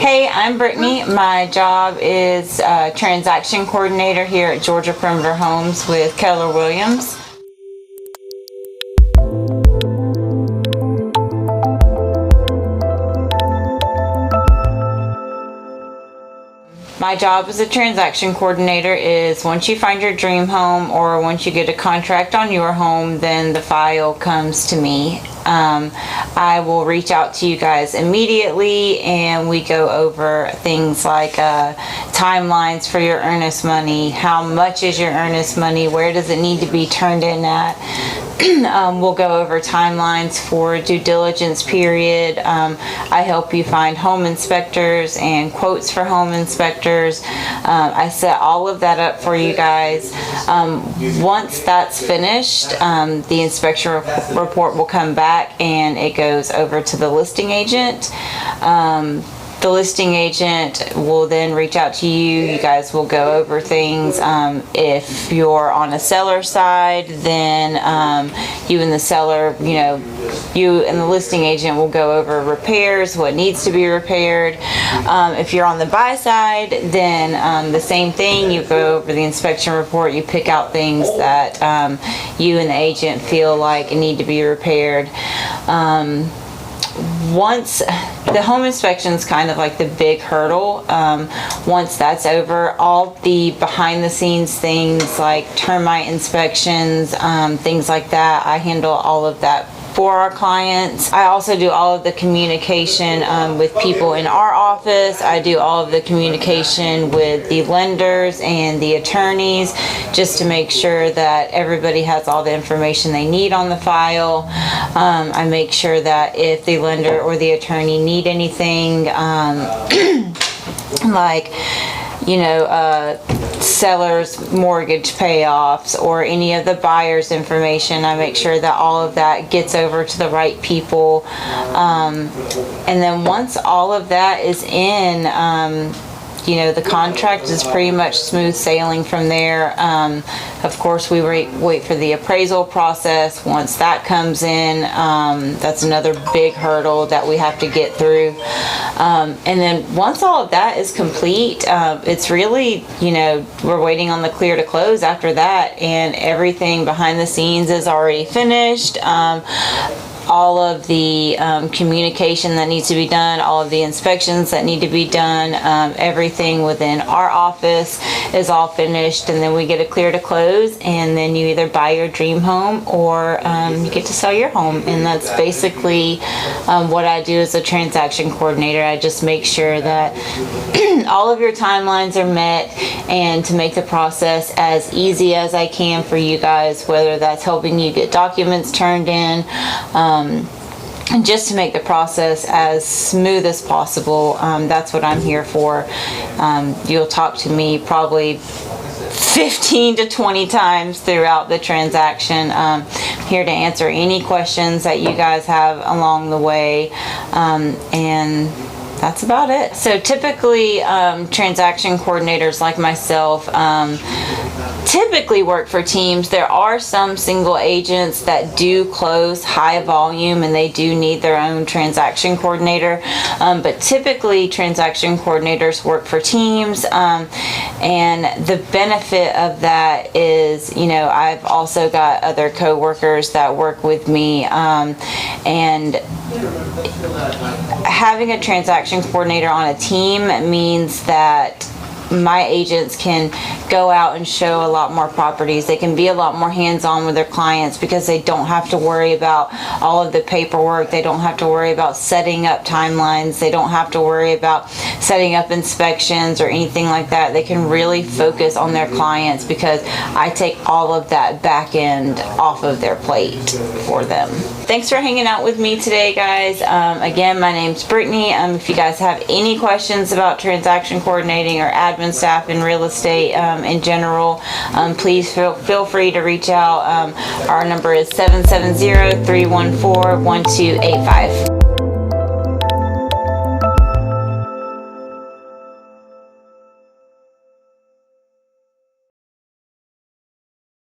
Hey, I'm Brittany. My job is transaction coordinator here at Georgia Perimeter Homes with Keller Williams. My job as a transaction coordinator is once you find your dream home or once you get a contract on your home, then the file comes to me. I will reach out to you guys immediately and we go over things like timelines for your earnest money, how much is your earnest money, where does it need to be turned in at. We'll go over timelines for due diligence period. I help you find home inspectors and quotes for home inspectors. I set all of that up for you guys. Once that's finished, the inspection report will come back and it goes over to the listing agent. The listing agent will then reach out to you. You guys will go over things. If you're on a seller side, then you and the seller, you and the listing agent will go over repairs, what needs to be repaired. If you're on the buy side, then the same thing. You go over the inspection report. You pick out things that you and the agent feel like need to be repaired. Once the home inspection is kind of like the big hurdle, once that's over, all the behind the scenes things like termite inspections, things like that, I handle all of that for our clients. I also do all of the communication with people in our office. I do all of the communication with the lenders and the attorneys just to make sure that everybody has all the information they need on the file. I make sure that if the lender or the attorney need anything, like seller's mortgage payoffs or any of the buyer's information, I make sure that all of that gets over to the right people. And then once all of that is in, the contract is pretty much smooth sailing from there. Of course, we wait for the appraisal process. Once that comes in, that's another big hurdle that we have to get through. And then once all of that is complete, it's really, we're waiting on the clear to close after that, and everything behind the scenes is already finished. All of the communication that needs to be done, all of the inspections that need to be done, everything within our office is all finished, and then we get a clear to close, and then you either buy your dream home or you get to sell your home. And that's basically what I do as a transaction coordinator. I just make sure that all of your timelines are met, and to make the process as easy as I can for you guys, whether that's helping you get documents turned in, and just to make the process as smooth as possible. That's what I'm here for. You'll talk to me probably 15 to 20 times throughout the transaction. I'm here to answer any questions that you guys have along the way, and that's about it. So typically, transaction coordinators like myself typically work for teams. There are some single agents that do close high volume and they do need their own transaction coordinator, but typically transaction coordinators work for teams, and the benefit of that is, I've also got other co-workers that work with me, and having a transaction coordinator on a team means that my agents can go out and show a lot more properties. They can be a lot more hands-on with their clients because they don't have to worry about all of the paperwork. They don't have to worry about setting up timelines. They don't have to worry about setting up inspections or anything like that. They can really focus on their clients because I take all of that back end off of their plate for them. Thanks for hanging out with me today, guys. Again, my name's Brittany. If you guys have any questions about transaction coordinating or admin staff in real estate in general, please feel free to reach out. Our number is 770-314-1285.